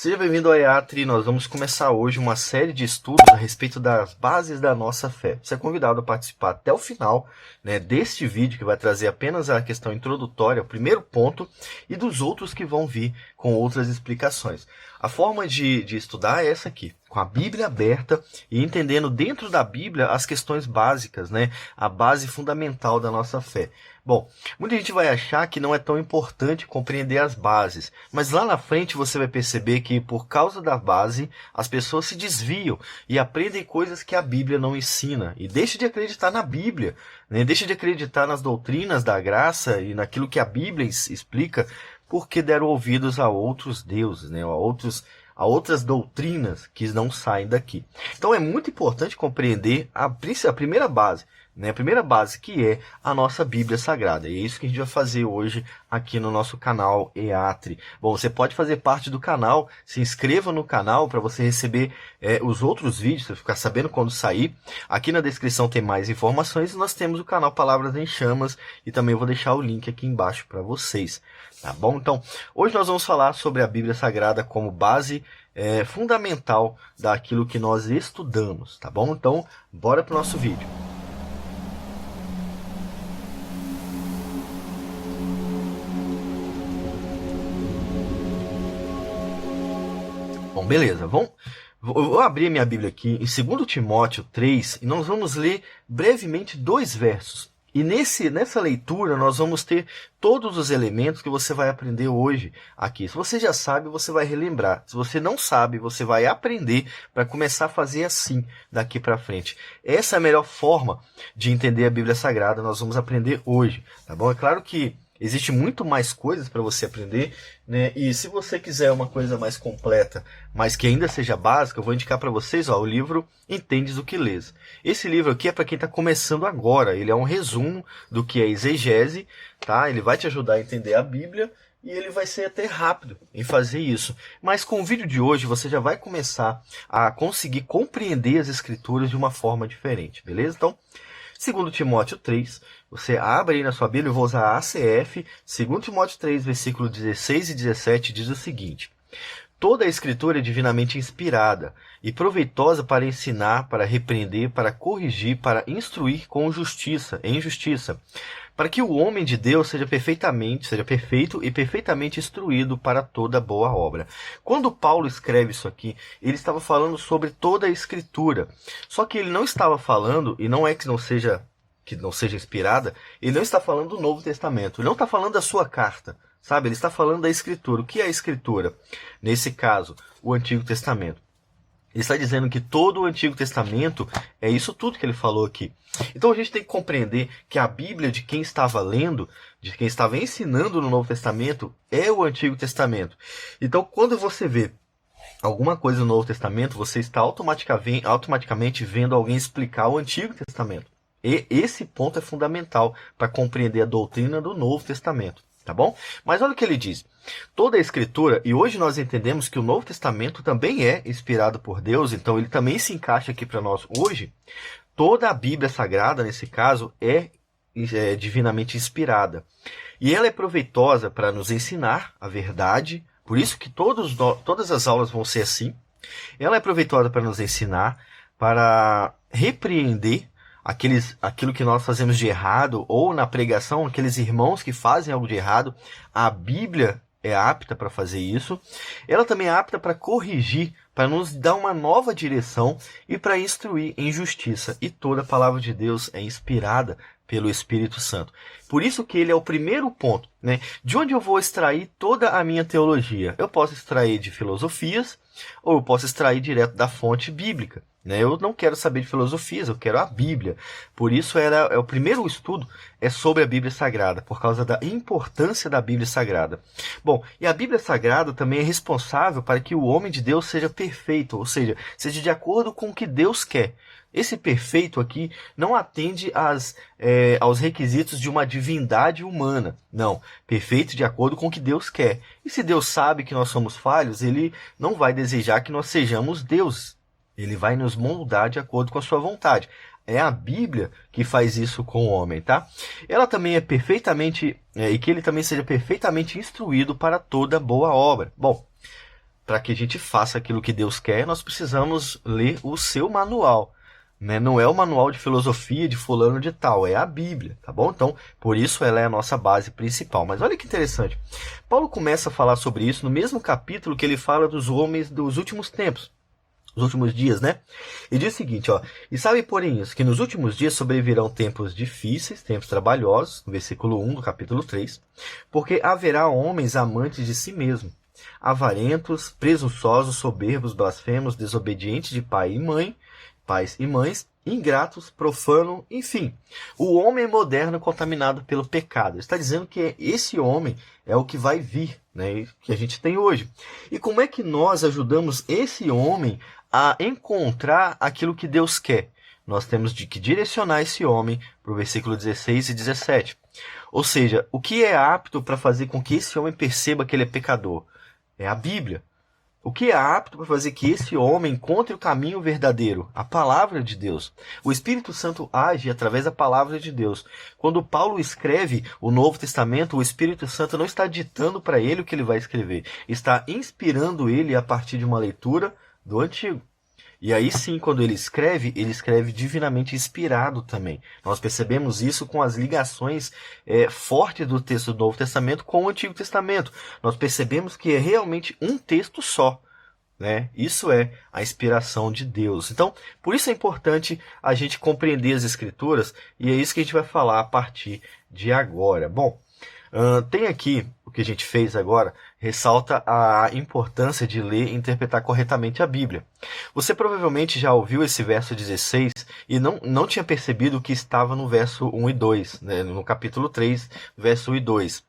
Seja bem-vindo ao EATRI. Nós vamos começar hoje uma série de estudos a respeito das bases da nossa fé. Você é convidado a participar até o final, deste vídeo, que vai trazer apenas a questão introdutória, o primeiro ponto, e dos outros que vão vir com outras explicações. A forma de estudar é essa aqui, com a Bíblia aberta e entendendo dentro da Bíblia as questões básicas, a base fundamental da nossa fé. Bom, muita gente vai achar que não é tão importante compreender as bases, mas lá na frente você vai perceber que por causa da base as pessoas se desviam e aprendem coisas que a Bíblia não ensina e deixam de acreditar na Bíblia, deixam de acreditar nas doutrinas da graça e naquilo que a Bíblia explica, porque deram ouvidos a outros deuses, a outras doutrinas que não saem daqui. Então é muito importante compreender a primeira base, a primeira base, que é a nossa Bíblia Sagrada. E é isso que a gente vai fazer hoje aqui no nosso canal EATRI. Bom, você pode fazer parte do canal, se inscreva no canal para você receber os outros vídeos, para ficar sabendo quando sair. Aqui na descrição tem mais informações e nós temos o canal Palavras em Chamas e também vou deixar o link aqui embaixo para vocês. Tá bom? Então, hoje nós vamos falar sobre a Bíblia Sagrada como base fundamental daquilo que nós estudamos, tá bom? Então, bora para o nosso vídeo. Bom, beleza, vou abrir minha Bíblia aqui em 2 Timóteo 3 e nós vamos ler brevemente 2 versos. E nessa leitura nós vamos ter todos os elementos que você vai aprender hoje aqui. Se você já sabe, você vai relembrar. Se você não sabe, você vai aprender para começar a fazer assim daqui para frente. Essa é a melhor forma de entender a Bíblia Sagrada. Nós vamos aprender hoje, tá bom? É claro que existe muito mais coisas para você aprender, E se você quiser uma coisa mais completa, mas que ainda seja básica, eu vou indicar para vocês o livro Entendes o que Lês. Esse livro aqui é para quem está começando agora. Ele é um resumo do que é exegese, tá? Ele vai te ajudar a entender a Bíblia e ele vai ser até rápido em fazer isso. Mas com o vídeo de hoje você já vai começar a conseguir compreender as Escrituras de uma forma diferente, beleza? Então, 2 Timóteo 3, você abre aí na sua Bíblia, eu vou usar a ACF, 2 Timóteo 3, versículo 16 e 17, diz o seguinte: toda a Escritura é divinamente inspirada e proveitosa para ensinar, para repreender, para corrigir, para instruir em justiça, para que o homem de Deus seja perfeito e perfeitamente instruído para toda boa obra. Quando Paulo escreve isso aqui, ele estava falando sobre toda a Escritura. Só que ele não estava falando, e não é que não seja inspirada, ele não está falando do Novo Testamento, ele não está falando da sua carta, sabe? Ele está falando da Escritura. O que é a Escritura? Nesse caso, o Antigo Testamento. Ele está dizendo que todo o Antigo Testamento é isso tudo que ele falou aqui. Então a gente tem que compreender que a Bíblia de quem estava lendo, de quem estava ensinando no Novo Testamento, é o Antigo Testamento. Então quando você vê alguma coisa no Novo Testamento, você está automaticamente vendo alguém explicar o Antigo Testamento. E esse ponto é fundamental para compreender a doutrina do Novo Testamento. Tá bom? Mas olha o que ele diz. Toda a Escritura, e hoje nós entendemos que o Novo Testamento também é inspirado por Deus, então ele também se encaixa aqui para nós hoje. Toda a Bíblia Sagrada, nesse caso, é divinamente inspirada. E ela é proveitosa para nos ensinar a verdade, por isso que todas as aulas vão ser assim. Ela é proveitosa para nos ensinar, para repreender aquilo que nós fazemos de errado, ou na pregação, aqueles irmãos que fazem algo de errado. A Bíblia é apta para fazer isso. Ela também é apta para corrigir, para nos dar uma nova direção e para instruir em justiça. E toda a palavra de Deus é inspirada pelo Espírito Santo. Por isso que ele é o primeiro ponto, De onde eu vou extrair toda a minha teologia? Eu posso extrair de filosofias, ou eu posso extrair direto da fonte bíblica. Eu não quero saber de filosofias, eu quero a Bíblia. Por isso o primeiro estudo é sobre a Bíblia Sagrada, por causa da importância da Bíblia Sagrada. Bom, e a Bíblia Sagrada também é responsável para que o homem de Deus seja perfeito, ou seja de acordo com o que Deus quer. Esse perfeito aqui não atende aos requisitos de uma divindade humana. Não, perfeito de acordo com o que Deus quer. E se Deus sabe que nós somos falhos, ele não vai desejar que nós sejamos deuses. Ele vai nos moldar de acordo com a sua vontade. É a Bíblia que faz isso com o homem, tá? Ela também é perfeitamente, e que ele também seja perfeitamente instruído para toda boa obra. Bom, para que a gente faça aquilo que Deus quer, nós precisamos ler o seu manual. Né? Não é o manual de filosofia de fulano de tal, é a Bíblia, tá bom? Então, por isso ela é a nossa base principal. Mas olha que interessante. Paulo começa a falar sobre isso no mesmo capítulo que ele fala dos homens dos últimos tempos. Os últimos dias, né? E diz o seguinte, ó. E sabe, porém, isso, que nos últimos dias sobrevirão tempos difíceis, tempos trabalhosos, no versículo 1 do capítulo 3, porque haverá homens amantes de si mesmo, avarentos, presunçosos, soberbos, blasfemos, desobedientes de pais e mães, ingratos, profano, enfim. O homem moderno contaminado pelo pecado. Ele está dizendo que esse homem é o que vai vir, né, que a gente tem hoje. E como é que nós ajudamos esse homem a encontrar aquilo que Deus quer? Nós temos que direcionar esse homem para o versículo 16 e 17. Ou seja, o que é apto para fazer com que esse homem perceba que ele é pecador? É a Bíblia. O que é apto para fazer que esse homem encontre o caminho verdadeiro? A palavra de Deus. O Espírito Santo age através da palavra de Deus. Quando Paulo escreve o Novo Testamento, o Espírito Santo não está ditando para ele o que ele vai escrever. Está inspirando ele a partir de uma leitura do Antigo. E aí sim, quando ele escreve divinamente inspirado também. Nós percebemos isso com as ligações fortes do texto do Novo Testamento com o Antigo Testamento. Nós percebemos que é realmente um texto só. Né? Isso é a inspiração de Deus. Então, por isso é importante a gente compreender as Escrituras, e é isso que a gente vai falar a partir de agora. Bom, tem aqui, o que a gente fez agora, ressalta a importância de ler e interpretar corretamente a Bíblia. Você provavelmente já ouviu esse verso 16 e não tinha percebido que estava no verso 1 e 2, né? No capítulo 3, verso 1 e 2.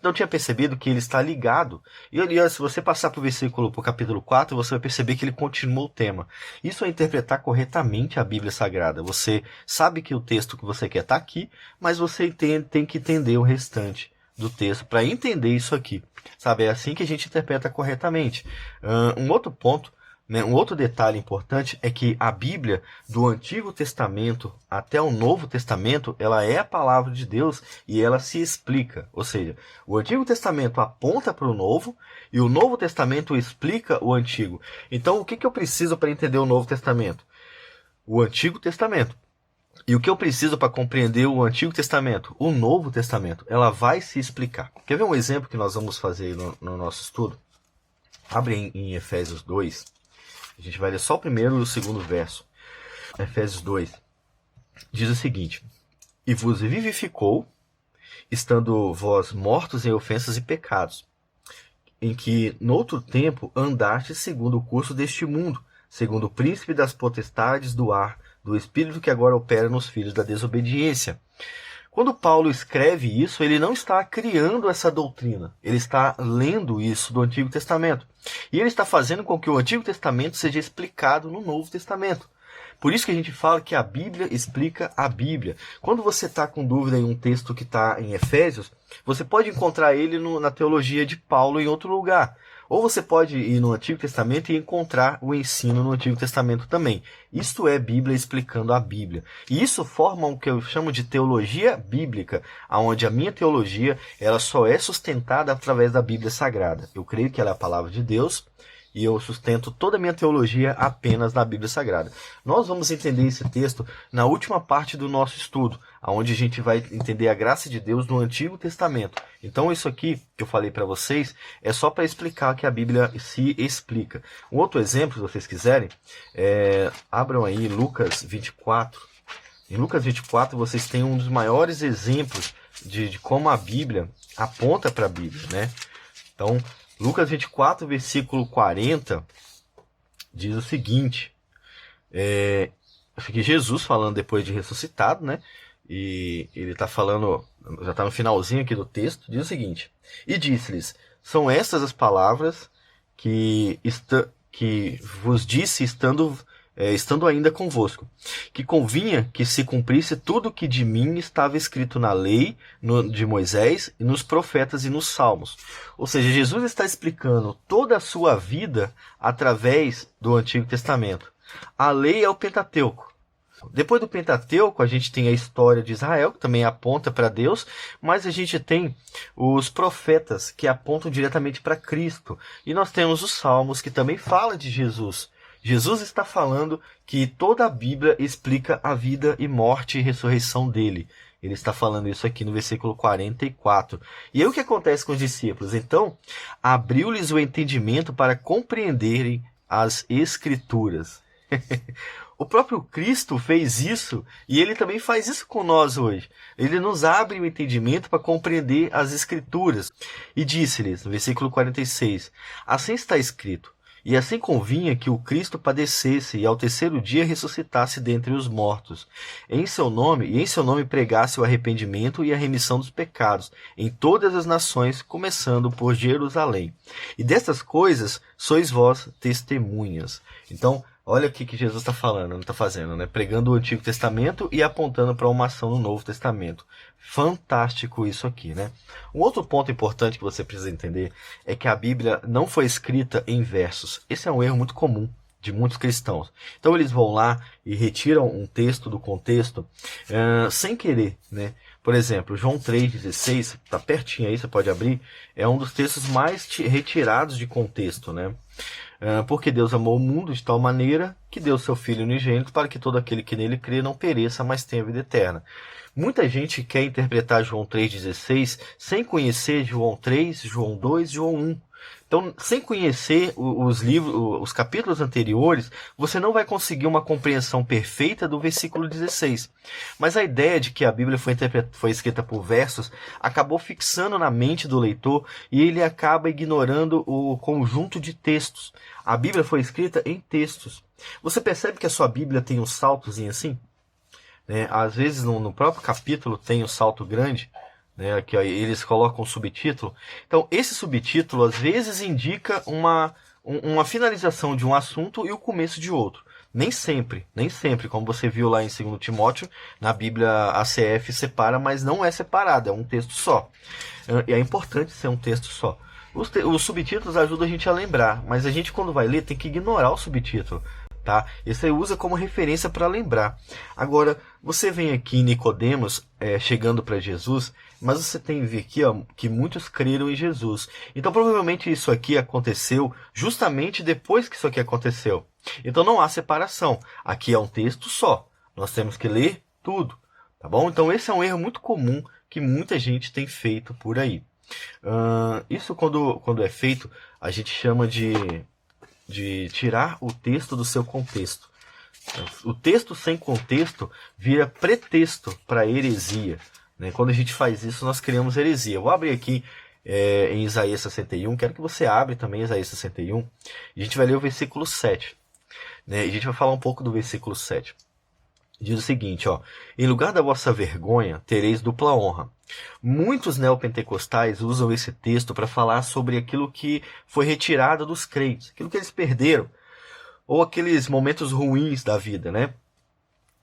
Não tinha percebido que ele está ligado. E aliás, se você passar para o capítulo 4, você vai perceber que ele continua o tema. Isso é interpretar corretamente a Bíblia Sagrada. Você sabe que o texto que você quer está aqui, mas você tem que entender o restante do texto para entender isso aqui. Sabe, é assim que a gente interpreta corretamente. Um outro ponto, né, um outro detalhe importante é que a Bíblia, do Antigo Testamento até o Novo Testamento, ela é a palavra de Deus e ela se explica. Ou seja, o Antigo Testamento aponta para o Novo e o Novo Testamento explica o Antigo. Então, o que eu preciso para entender o Novo Testamento? O Antigo Testamento. E o que eu preciso para compreender o Antigo Testamento? O Novo Testamento. Ela vai se explicar. Quer ver um exemplo que nós vamos fazer no nosso estudo? Abre em Efésios 2. A gente vai ler só o primeiro e o segundo verso. Efésios 2. Diz o seguinte: E vos vivificou, estando vós mortos em ofensas e pecados, em que, noutro tempo, andastes segundo o curso deste mundo, segundo o príncipe das potestades do ar, do espírito que agora opera nos filhos da desobediência. Quando Paulo escreve isso, ele não está criando essa doutrina. Ele está lendo isso do Antigo Testamento. E ele está fazendo com que o Antigo Testamento seja explicado no Novo Testamento. Por isso que a gente fala que a Bíblia explica a Bíblia. Quando você está com dúvida em um texto que está em Efésios, você pode encontrar ele na teologia de Paulo em outro lugar. Ou você pode ir no Antigo Testamento e encontrar o ensino no Antigo Testamento também. Isto é Bíblia explicando a Bíblia. E isso forma o que eu chamo de teologia bíblica, onde a minha teologia ela só é sustentada através da Bíblia Sagrada. Eu creio que ela é a palavra de Deus e eu sustento toda a minha teologia apenas na Bíblia Sagrada. Nós vamos entender esse texto na última parte do nosso estudo, onde a gente vai entender a graça de Deus no Antigo Testamento. Então isso aqui que eu falei para vocês é só para explicar que a Bíblia se explica. Um outro exemplo, se vocês quiserem, abram aí Lucas 24. Em Lucas 24 vocês têm um dos maiores exemplos de como a Bíblia aponta para a Bíblia, né? Então, Lucas 24, versículo 40, diz o seguinte, que Jesus falando depois de ressuscitado, né? E ele está falando, já está no finalzinho aqui do texto, diz o seguinte: E disse-lhes, são estas as palavras que vos disse estando ainda convosco, que convinha que se cumprisse tudo o que de mim estava escrito na lei de Moisés, e nos profetas e nos salmos. Ou seja, Jesus está explicando toda a sua vida através do Antigo Testamento. A lei é o Pentateuco. Depois do Pentateuco, a gente tem a história de Israel, que também aponta para Deus, mas a gente tem os profetas, que apontam diretamente para Cristo. E nós temos os Salmos, que também fala de Jesus. Jesus está falando que toda a Bíblia explica a vida e morte e ressurreição dele. Ele está falando isso aqui no versículo 44. E aí o que acontece com os discípulos? Então, abriu-lhes o entendimento para compreenderem as Escrituras. O próprio Cristo fez isso e ele também faz isso com nós hoje. Ele nos abre o entendimento para compreender as Escrituras. E disse-lhes, no versículo 46, assim está escrito, e assim convinha que o Cristo padecesse e ao terceiro dia ressuscitasse dentre os mortos. Em seu nome pregasse o arrependimento e a remissão dos pecados em todas as nações, começando por Jerusalém. E destas coisas sois vós testemunhas. Então, olha o que Jesus está falando, não está fazendo, né? Pregando o Antigo Testamento e apontando para uma ação no Novo Testamento. Fantástico isso aqui, né? Um outro ponto importante que você precisa entender é que a Bíblia não foi escrita em versos. Esse é um erro muito comum de muitos cristãos. Então eles vão lá e retiram um texto do contexto sem querer, né? Por exemplo, João 3,16, está pertinho aí, você pode abrir, é um dos textos mais retirados de contexto, né? Porque Deus amou o mundo de tal maneira que deu seu Filho unigênito para que todo aquele que nele crê não pereça, mas tenha vida eterna. Muita gente quer interpretar João 3,16 sem conhecer João 3, João 2, João 1. Então, sem conhecer os livros, os capítulos anteriores, você não vai conseguir uma compreensão perfeita do versículo 16. Mas a ideia de que a Bíblia foi escrita por versos acabou fixando na mente do leitor e ele acaba ignorando o conjunto de textos. A Bíblia foi escrita em textos. Você percebe que a sua Bíblia tem um saltozinho assim? Às vezes no próprio capítulo tem um salto grande. Que eles colocam um subtítulo. Então, esse subtítulo às vezes indica uma finalização de um assunto e o começo de outro. Nem sempre, como você viu lá em 2 Timóteo, na Bíblia a CF separa, mas não é separado, é um texto só. E é importante ser um texto só. Os subtítulos ajudam a gente a lembrar, mas a gente quando vai ler tem que ignorar o subtítulo. Tá? Isso aí usa como referência para lembrar. Agora, você vem aqui em Nicodemos, chegando para Jesus, mas você tem que ver aqui que muitos creram em Jesus. Então, provavelmente isso aqui aconteceu justamente depois que isso aqui aconteceu. Então, não há separação. Aqui é um texto só. Nós temos que ler tudo. Tá bom? Então, esse é um erro muito comum que muita gente tem feito por aí. Isso quando é feito, a gente chama de tirar o texto do seu contexto. O texto sem contexto vira pretexto para heresia. Quando a gente faz isso, nós criamos heresia. Eu vou abrir aqui em Isaías 61, quero que você abra também Isaías 61, e a gente vai ler o versículo 7. E a gente vai falar um pouco do versículo 7. Diz o seguinte, em lugar da vossa vergonha, tereis dupla honra. Muitos neopentecostais usam esse texto para falar sobre aquilo que foi retirado dos crentes, aquilo que eles perderam, ou aqueles momentos ruins da vida, né?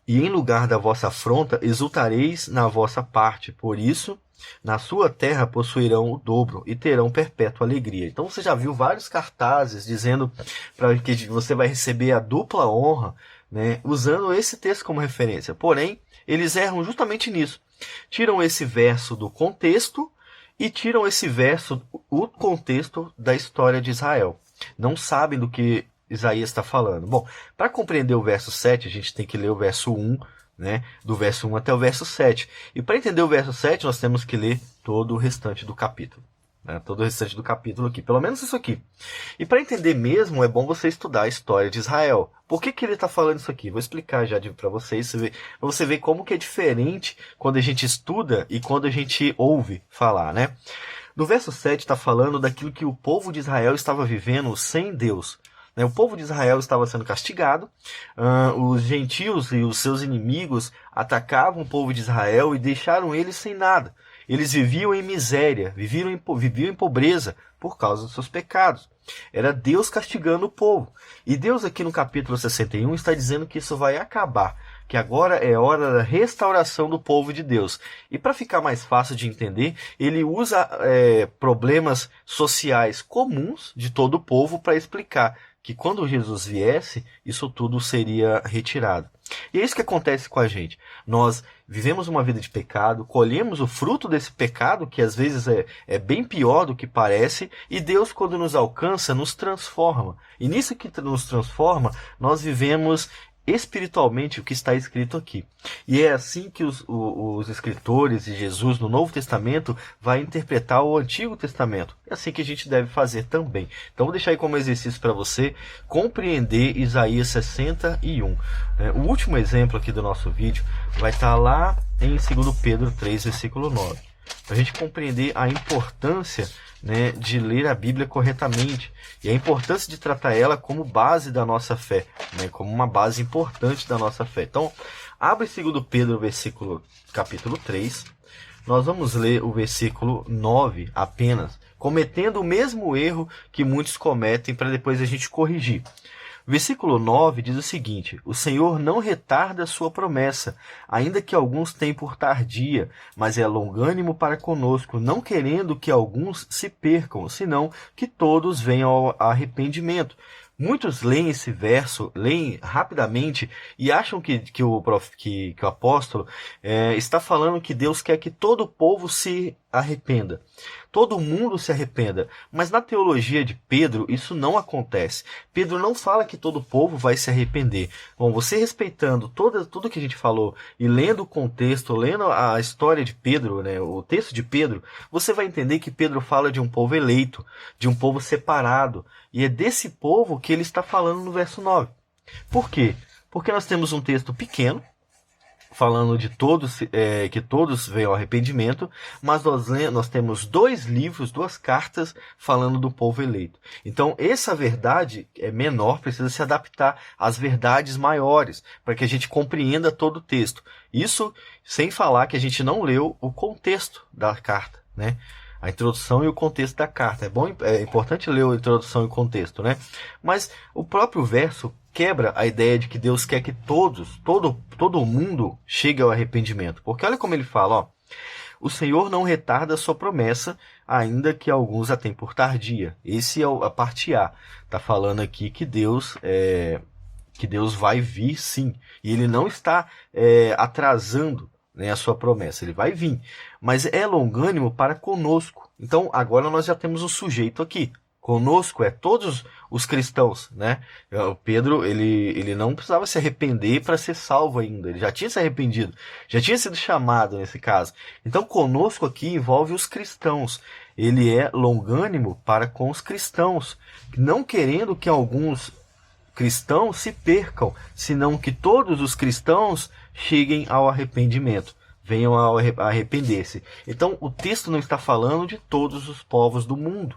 E em lugar da vossa afronta, exultareis na vossa parte. Por isso, na sua terra possuirão o dobro e terão perpétua alegria. Então você já viu vários cartazes dizendo para que você vai receber a dupla honra, né, usando esse texto como referência. Porém, eles erram justamente nisso. Tiram esse verso do contexto e tiram o contexto da história de Israel. Não sabem do que Isaías está falando. Bom, para compreender o verso 7, a gente tem que ler o verso 1, do verso 1 até o verso 7. E para entender o verso 7, nós temos que ler todo o restante do capítulo. Todo o restante do capítulo aqui, pelo menos isso aqui. E para entender mesmo, é bom você estudar a história de Israel. Por que ele está falando isso aqui? Vou explicar já para vocês, para você ver como que é diferente quando a gente estuda e quando a gente ouve falar, No verso 7 está falando daquilo que o povo de Israel estava vivendo sem Deus. O povo de Israel estava sendo castigado, os gentios e os seus inimigos atacavam o povo de Israel e deixaram eles sem nada. Eles viviam em miséria, viviam em pobreza por causa dos seus pecados. Era Deus castigando o povo. E Deus aqui no capítulo 61 está dizendo que isso vai acabar, que agora é hora da restauração do povo de Deus. E para ficar mais fácil de entender, ele usa problemas sociais comuns de todo o povo para explicar que quando Jesus viesse, isso tudo seria retirado. E é isso que acontece com a gente. Nós vivemos uma vida de pecado, colhemos o fruto desse pecado, que às vezes é bem pior do que parece, e Deus, quando nos alcança, nos transforma. E nisso que nos transforma, nós vivemos espiritualmente o que está escrito aqui. E é assim que os escritores de Jesus no Novo Testamento vai interpretar o Antigo Testamento. É assim que a gente deve fazer também. Então vou deixar aí como exercício para você compreender Isaías 61. O último exemplo aqui do nosso vídeo vai estar lá em 2 Pedro 3, versículo 9. Para a gente compreender a importância, né, de ler a Bíblia corretamente e a importância de tratar ela como base da nossa fé, né, como uma base importante da nossa fé. Então, abre 2 Pedro, capítulo 3, nós vamos ler o versículo 9 apenas, cometendo o mesmo erro que muitos cometem para depois a gente corrigir. O versículo 9 diz o seguinte: o Senhor não retarda a sua promessa, ainda que alguns tenham por tardia, mas é longânimo para conosco, não querendo que alguns se percam, senão que todos venham ao arrependimento. Muitos leem esse verso, leem rapidamente e acham que o apóstolo está falando que Deus quer que todo o povo se arrependa. Todo mundo se arrependa. Mas na teologia de Pedro, isso não acontece. Pedro não fala que todo o povo vai se arrepender. Bom, você respeitando tudo que a gente falou e lendo o contexto, lendo a história de Pedro, né, o texto de Pedro, você vai entender que Pedro fala de um povo eleito, de um povo separado. E é desse povo que ele está falando no verso 9. Por quê? Porque nós temos um texto pequeno, falando de todos, que todos venham ao arrependimento, mas nós temos 2 livros, 2 cartas falando do povo eleito. Então, essa verdade é menor, precisa se adaptar às verdades maiores, para que a gente compreenda todo o texto. Isso sem falar que a gente não leu o contexto da carta, né? A introdução e o contexto da carta. É importante ler a introdução e o contexto, né? Mas o próprio verso quebra a ideia de que Deus quer que todo mundo chegue ao arrependimento. Porque olha como ele fala, ó: o Senhor não retarda a sua promessa, ainda que alguns a tenham por tardia. Esse é a parte A. Está falando aqui que Deus vai vir sim. E ele não está atrasando, né, a sua promessa. Ele vai vir. Mas é longânimo para conosco. Então agora nós já temos o sujeito aqui. Conosco é todos os cristãos, né? O Pedro, ele não precisava se arrepender para ser salvo ainda. Ele já tinha se arrependido. Já tinha sido chamado nesse caso. Então conosco aqui envolve os cristãos. Ele é longânimo para com os cristãos, não querendo que alguns cristãos se percam, senão que todos os cristãos cheguem ao arrependimento, venham a arrepender-se. Então o texto não está falando de todos os povos do mundo.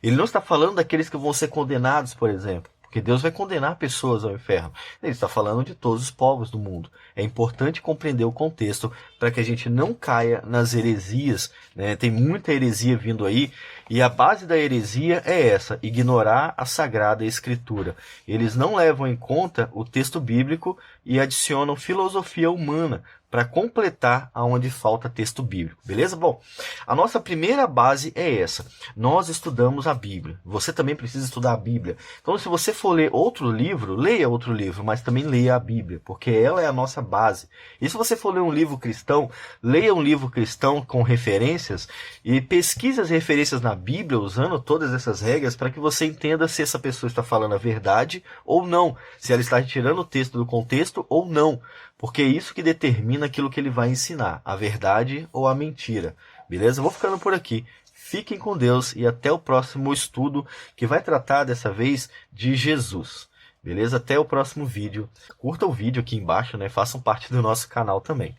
Ele não está falando daqueles que vão ser condenados, por exemplo, porque Deus vai condenar pessoas ao inferno. Ele está falando de todos os povos do mundo. É importante compreender o contexto para que a gente não caia nas heresias, né? Tem muita heresia vindo aí, e a base da heresia é essa: ignorar a Sagrada Escritura. Eles não levam em conta o texto bíblico e adicionam filosofia humana para completar aonde falta texto bíblico, beleza? Bom, a nossa primeira base é essa. Nós estudamos a Bíblia. Você também precisa estudar a Bíblia. Então, se você for ler outro livro, leia outro livro, mas também leia a Bíblia, porque ela é a nossa base. E se você for ler um livro cristão, leia um livro cristão com referências e pesquise as referências na Bíblia, usando todas essas regras, para que você entenda se essa pessoa está falando a verdade ou não, se ela está retirando o texto do contexto ou não. Porque é isso que determina aquilo que ele vai ensinar, a verdade ou a mentira. Beleza? Vou ficando por aqui. Fiquem com Deus e até o próximo estudo, que vai tratar dessa vez de Jesus. Beleza? Até o próximo vídeo. Curta o vídeo aqui embaixo, né? Façam parte do nosso canal também.